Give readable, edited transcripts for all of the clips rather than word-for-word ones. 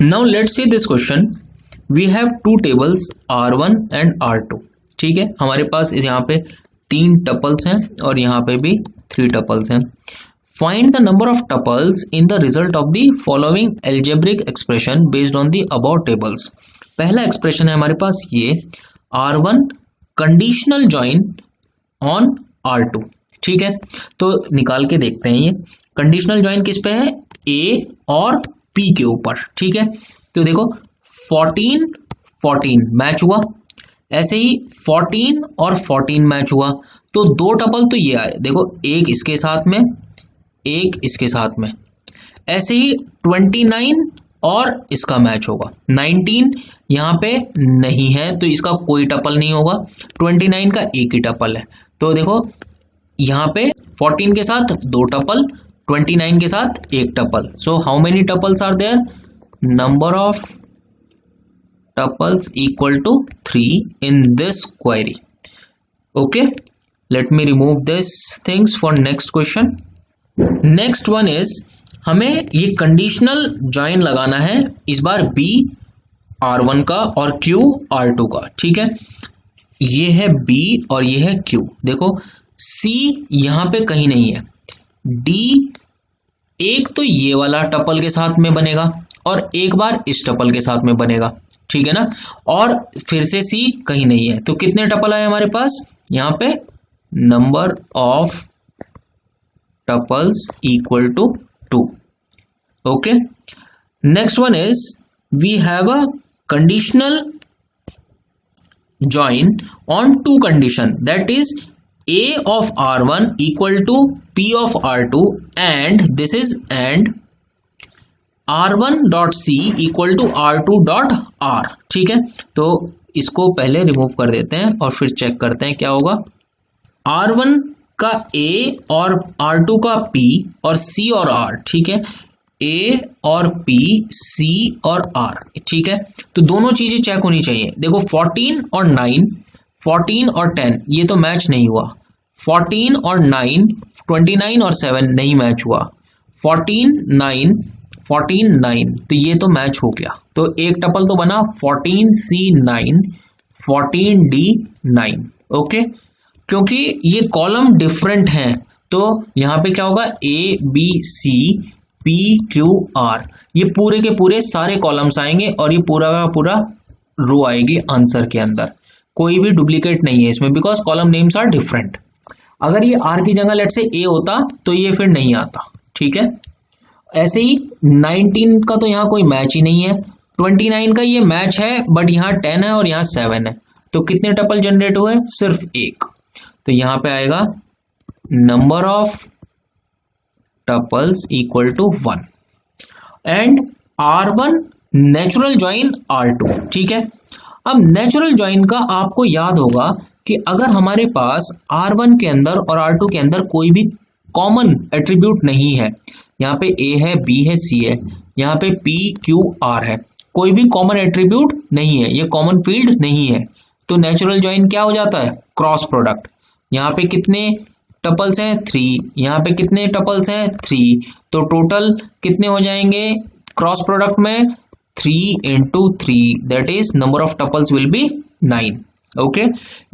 Now let's see this question. We have two tables R1 and R2। ठीक है, हमारे पास यहाँ पे 3 टपल्स हैं और यहाँ पे भी 3 टपल्स हैं। Find the number of tuples in the result of the following algebraic expression based on the above tables. पहला एक्सप्रेशन है हमारे पास ये R1 conditional join on R2। ठीक है, तो निकाल के देखते हैं ये कंडीशनल जॉइन किस पे है, A और P के ऊपर। ठीक है, तो देखो 14 14 मैच हुआ, ऐसे ही 14 और 14 मैच हुआ, तो 2 टपल तो ये आए, देखो एक इसके साथ में एक इसके साथ में, ऐसे ही 29 और इसका मैच होगा। 19 यहाँ पे नहीं है तो इसका कोई टपल नहीं होगा, 29 का एक ही टपल है। तो देखो यहाँ पे 14 के साथ 2 टपल, 29 के साथ एक tuple. So how many tuples are there, number of tuples equal to 3 in this query. Okay, let me remove this things for next question. Next one is, हमें ये कंडीशनल जॉइन लगाना है इस बार B R1 का और Q R2 का। ठीक है, ये है B और ये है Q। देखो C यहां पे कहीं नहीं है, D एक तो ये वाला टपल के साथ में बनेगा और एक बार इस टपल के साथ में बनेगा। ठीक है ना, और फिर से C कहीं नहीं है, तो कितने टपल आए हमारे पास यहां पे, number of tuples equal to 2। Okay, next one is, we have a conditional join on 2 condition, that is A of R1 equal to P of R2 and this is and R1 dot C equal to R2 dot R। ठीक है, तो इसको पहले remove कर देते हैं और फिर चेक करते हैं क्या होगा। R1 का A और R2 का P और C और R। ठीक है, A और P, C और R। ठीक है, तो दोनों चीजें चेक होनी चाहिए। देखो 14 और 9, 14 और 10 ये तो मैच नहीं हुआ, 14 और 9, 29 और 7 नहीं मैच हुआ, 14 9 14 9 तो ये तो मैच हो गया। तो एक टपल तो बना 14C 9 14D 9। ओके, क्योंकि ये कॉलम डिफरेंट हैं तो यहां पे क्या होगा, A B C P Q R, ये पूरे के पूरे सारे कॉलम्स आएंगे और ये पूरा का पूरा रो आएगी आंसर के अंदर। कोई भी डुप्लीकेट नहीं है इसमें, because column names are different. अगर ये R की जगह लेट से A होता तो ये फिर नहीं आता। ठीक है, ऐसे ही 19 का तो यहाँ कोई मैच ही नहीं है, 29 का ये मैच है बट यहाँ 10 है और यहाँ 7 है, तो कितने टपल जनरेट हुए, सिर्फ एक। तो यहाँ पे आएगा number of tuples equal to 1 and R1 natural join R2। ठीक है, अब नेचुरल जॉइन का आपको याद होगा कि अगर हमारे पास R1 के अंदर और R2 के अंदर कोई भी कॉमन एट्रीब्यूट नहीं है, यहाँ पे A है B है C है, यहाँ पे P Q R है, कोई भी कॉमन एट्रीब्यूट नहीं है, ये कॉमन फील्ड नहीं है, तो नेचुरल जॉइन क्या हो जाता है, क्रॉस प्रोडक्ट। यहाँ पे कितने टपल्स हैं, 3, यहाँ पे कितने टपल्स हैं, 3, तो टोटल कितने हो जाएंगे क्रॉस प्रोडक्ट में, 3 into 3 that is number of tuples will be 9। Okay,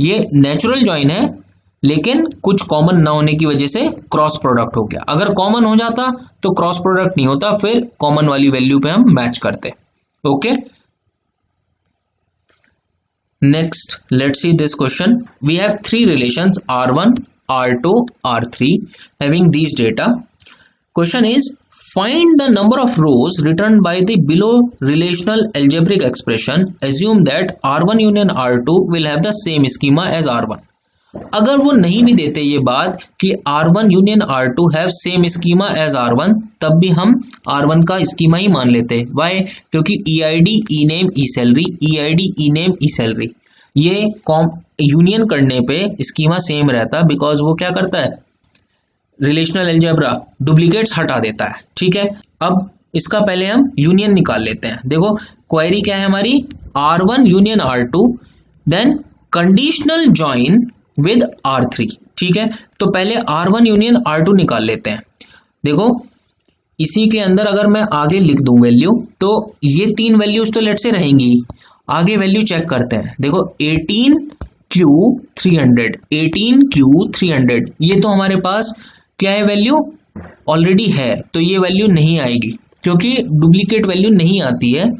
ये नेचुरल जॉइन है लेकिन कुछ कॉमन ना होने की वजह से क्रॉस प्रोडक्ट हो गया। अगर कॉमन हो जाता तो क्रॉस प्रोडक्ट नहीं होता, फिर कॉमन वाली वैल्यू पे हम मैच करते। Okay, next let's see this question. We have 3 relations R1 R2 R3 having these data. Question is, find the number of rows returned by the below relational algebraic expression. Assume that R1 union R2 will have the same schema as R1. अगर वो नहीं भी देते ये बात कि R1 union R2 have same schema as R1, तब भी हम R1 का स्कीमा ही मान लेते। Why? क्योंकि EID ename eSalary, EID ename eSalary, ये यूनियन करने पे स्कीमा सेम रहता है, बिकॉज वो क्या करता है, रिलेशनल अलजेब्रा डुप्लीकेट्स हटा देता है। ठीक है, अब इसका पहले हम यूनियन निकाल लेते हैं। देखो क्वेरी क्या है हमारी, R1 union R2 then conditional join with R3। ठीक है, तो पहले R1 यूनियन R2 निकाल लेते हैं। देखो इसी के अंदर अगर मैं आगे लिख दूं वैल्यू, तो ये 3 वैल्यूज तो लेट से रहेंगी। आगे वैल्यू चेक करते हैं। देखो 18Q300, 18Q300, ये तो हमारे पास क्या है, वैल्यू ऑलरेडी है, तो ये वैल्यू नहीं आएगी क्योंकि डुप्लीकेट वैल्यू नहीं आती है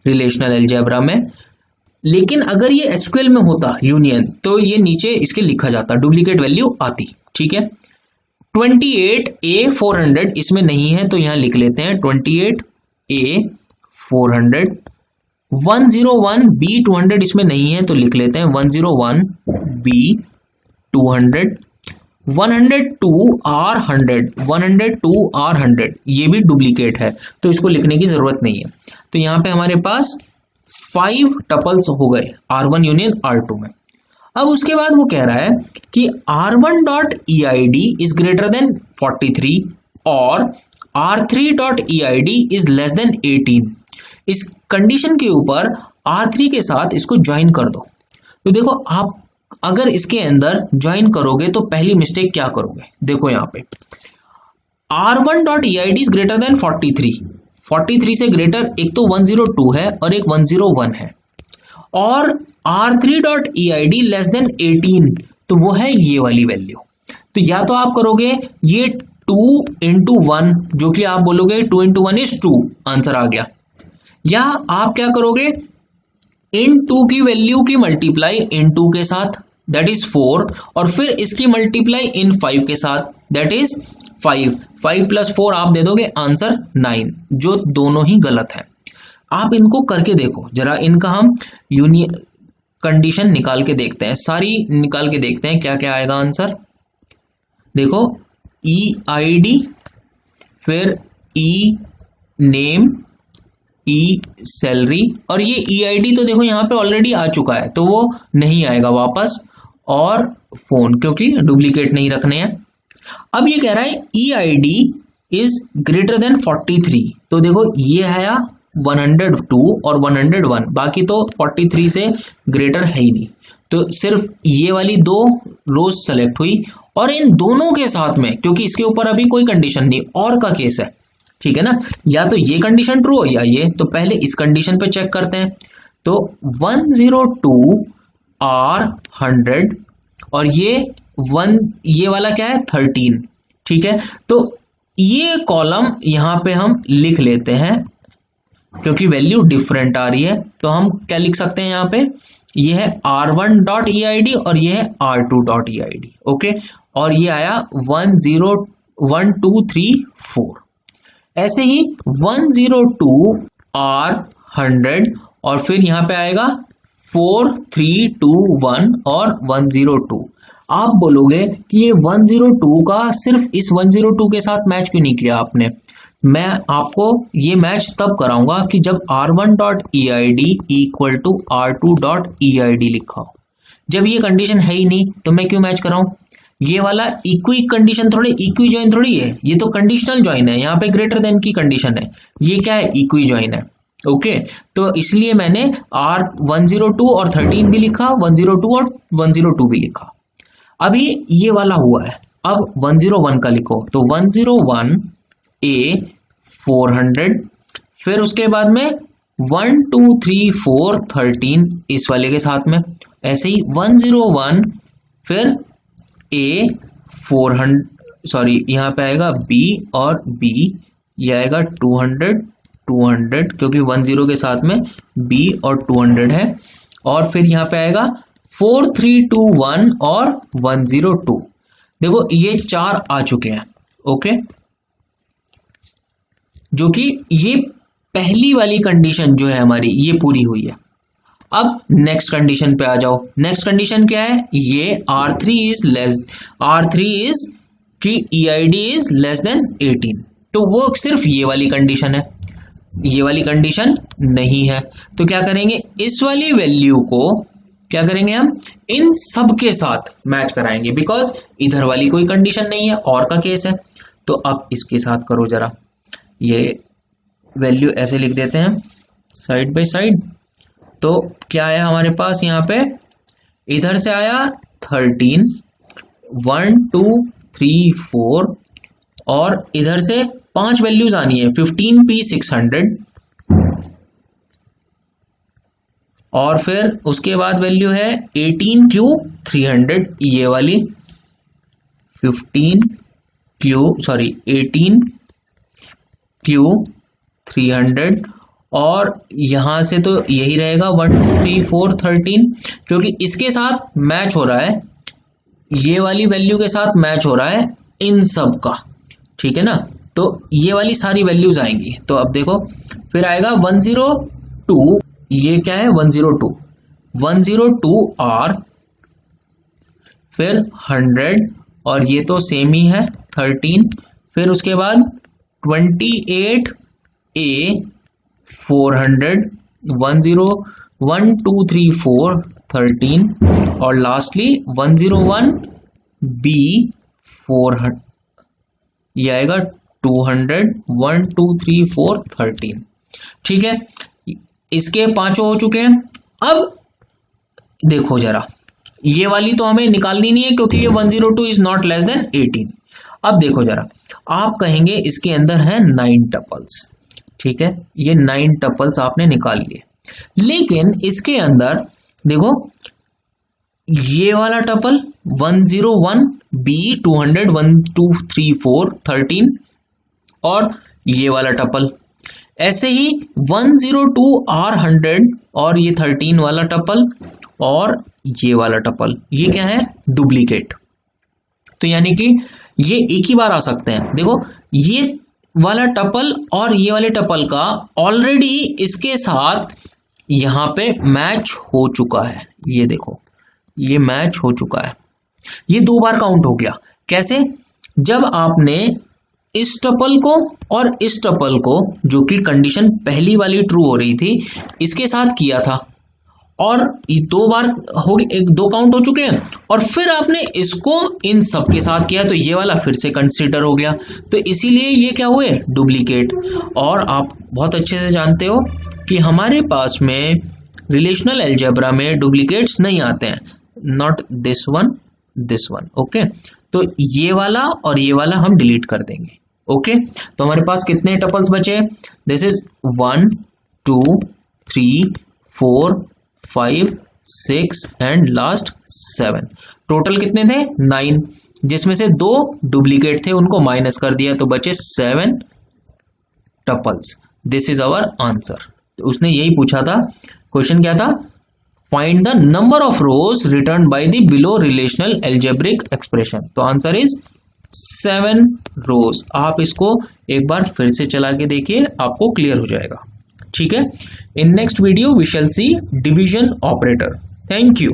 रिलेशनल अलजेब्रा में। लेकिन अगर ये एसक्यूएल में होता यूनियन, तो ये नीचे इसके लिखा जाता, डुप्लीकेट वैल्यू आती। ठीक है, 28A400 इसमें नहीं है तो यहां लिख लेते हैं 28A400। 101B200 इसमें नहीं है तो लिख लेते हैं 101B200। 102R100, 102R100 ये भी डुप्लीकेट है तो इसको लिखने की जरूरत नहीं है। तो यहां पे हमारे पास 5 टपल्स हो गए R1 यूनियन R2 में। अब उसके बाद वो कह रहा है कि R1.EID इज ग्रेटर देन 43 और R3.EID इज लेस देन 18। इस कंडीशन के ऊपर R3 के साथ इसको ज्वाइन कर दो। तो देखो आप अगर इसके अंदर ज्वाइन करोगे तो पहली मिस्टेक क्या करोगे, देखो यहां पे R1.EID इज ग्रेटर देन 43, 43 से ग्रेटर एक तो 102 है और एक 101 है, और R3.EID लेस देन 18 तो वो है ये वाली वैल्यू। तो या तो आप करोगे ये 2 into 1, जो कि आप बोलोगे 2 into 1 is 2, आंसर आ गया, या आप क्या करोगे इन 2 की वैल्यू की मल्टीप्लाई इन 2 के साथ दैट इज 4, और फिर इसकी मल्टीप्लाई इन 5 के साथ दैट इज 5, 5 + 4 आप दे दोगे आंसर 9, जो दोनों ही गलत है। आप इनको करके देखो जरा, इनका हम यूनियन कंडीशन निकाल के देखते हैं, सारी निकाल के देखते हैं क्या क्या आएगा आंसर। देखो EID, फिर E नेम, E सैलरी, और ये EID तो देखो यहाँ पे ऑलरेडी आ चुका है तो वो नहीं आएगा वापस, और फोन क्योंकि डुप्लीकेट नहीं रखने हैं। अब ये कह रहा है EID इज ग्रेटर देन 43, तो देखो ये आया 102 और 101, बाकी तो 43 से ग्रेटर है ही नहीं, तो सिर्फ ये वाली 2 रोज सेलेक्ट हुई, और इन दोनों के साथ में क्योंकि इसके ऊपर अभी कोई कंडीशन नहीं, और का केस है, ठीक है ना, या तो ये कंडीशन ट्रू हो या ये, तो पहले इस कंडीशन पे चेक करते हैं। तो 102R100 और ये वाला क्या है 13, ठीक है, तो ये कॉलम यहां पे हम लिख लेते हैं क्योंकि वैल्यू डिफरेंट आ रही है, तो हम क्या लिख सकते हैं यहां पे, ये है R1.EID और ये है R2.EID, ओके, और ये आया 10234। ऐसे ही 102R100 और फिर यहां पे आएगा 4321 और 102। आप बोलोगे कि ये 102 का सिर्फ इस 102 के साथ मैच क्यों नहीं किया आपने। मैं आपको ये मैच तब कराऊंगा कि जब R1.EID इक्वल टू R2.EID लिखा हो। जब ये कंडीशन है ही नहीं तो मैं क्यों मैच कराऊं। ये वाला इक्वी कंडीशन थोड़ी इक्वी ज्वाइन थोड़ी है, ये तो कंडीशनल ज्वाइन है, यहाँ पे ग्रेटर देन की कंडीशन है, ये क्या है इक्वी ज्वाइन है, ओके। तो इसलिए मैंने R102 और 13 भी लिखा, 102 और 102 भी लिखा। अभी ये वाला हुआ है, अब 101 का लिखो, तो 101A400, फिर उसके बाद में 1 2 3 4 13 इस वाले के साथ में, ऐसे ही 101 फिर A400, सॉरी यहाँ पे आएगा B और B, ये आएगा 200 क्योंकि 10 के साथ में B और 200 है, और फिर यहाँ पे आएगा 4321 और 102। देखो ये 4 आ चुके हैं, ओके, जो कि ये पहली वाली कंडीशन जो है हमारी ये पूरी हुई है। अब नेक्स्ट कंडीशन पे आ जाओ। नेक्स्ट कंडीशन क्या है, ये R3 इज कि EID इज लेस देन 18, तो वो सिर्फ ये वाली कंडीशन है, ये वाली कंडीशन नहीं है, तो क्या करेंगे इस वाली वैल्यू को क्या करेंगे हम इन सब के साथ मैच कराएंगे, बिकॉज इधर वाली कोई कंडीशन नहीं है और का केस है। तो अब इसके साथ करो जरा, ये वैल्यू ऐसे लिख देते हैं साइड बाय साइड। तो क्या आया हमारे पास यहाँ पे, इधर से आया 13, 1 2 3 4, और इधर से 5 वैल्यूज आनी है 15p600 और फिर उसके बाद वैल्यू है 18q300 ये वाली 18q300 और यहां से तो यही रहेगा 1 2 3 4 13 क्योंकि इसके साथ मैच हो रहा है, ये वाली वैल्यू के साथ मैच हो रहा है इन सब का, ठीक है ना। तो ये वाली सारी वैल्यूज आएंगी। तो अब देखो फिर आएगा 102, ये क्या है 102 और फिर 100 और ये तो सेम ही है 13, फिर उसके बाद 28a 400 10 1 2 3 4 13 और लास्टली 101b 400 ये आएगा 200 1 2 3 4 13, ठीक है। इसके पांचों हो चुके हैं। अब देखो जरा, ये वाली तो हमें निकालनी नहीं है क्योंकि ये 102 इज नॉट लेस देन 18। अब देखो जरा, आप कहेंगे इसके अंदर है 9 टपल्स, ठीक है, ये 9 टपल्स आपने निकाल लिए, लेकिन इसके अंदर देखो ये वाला टपल 101b 200 1 2 3 4 13 और ये वाला टपल, ऐसे ही 102r 100 और ये 13 वाला टपल और ये वाला टपल, ये क्या है डुप्लीकेट। तो यानी कि ये एक ही बार आ सकते हैं। देखो ये वाला टपल और ये वाले टपल का ऑलरेडी इसके साथ यहां पे मैच हो चुका है, ये देखो ये मैच हो चुका है, ये 2 बार काउंट हो गया। कैसे? जब आपने इस टपल को और इस टपल को, जो कि कंडीशन पहली वाली ट्रू हो रही थी, इसके साथ किया था और ये 2 बार हो गए, 2 काउंट हो चुके हैं, और फिर आपने इसको इन सब के साथ किया तो ये वाला फिर से कंसीडर हो गया, तो इसीलिए ये क्या हुए डुप्लीकेट। और आप बहुत अच्छे से जानते हो कि हमारे पास में रिलेशनल अलजेब्रा में डुप्लीकेट्स नहीं आते हैं, नॉट दिस वन ओके। तो ये वाला और ये वाला हम डिलीट कर देंगे, ओके। तो हमारे पास कितने टपल्स बचे? This is 1 2 3 4 5 6 and last 7। Total कितने थे? 9, जिसमें से 2 डुप्लीकेट थे, उनको माइनस कर दिया तो बचे 7 tuples. This is our answer. तो उसने यही पूछा था, क्वेश्चन क्या था? Find the number of rows return by the below relational algebraic expression. तो आंसर इज 7 रोज। आप इसको एक बार फिर से चला के देखिए, आपको क्लियर हो जाएगा, ठीक है। In next video we shall see division operator. Thank you.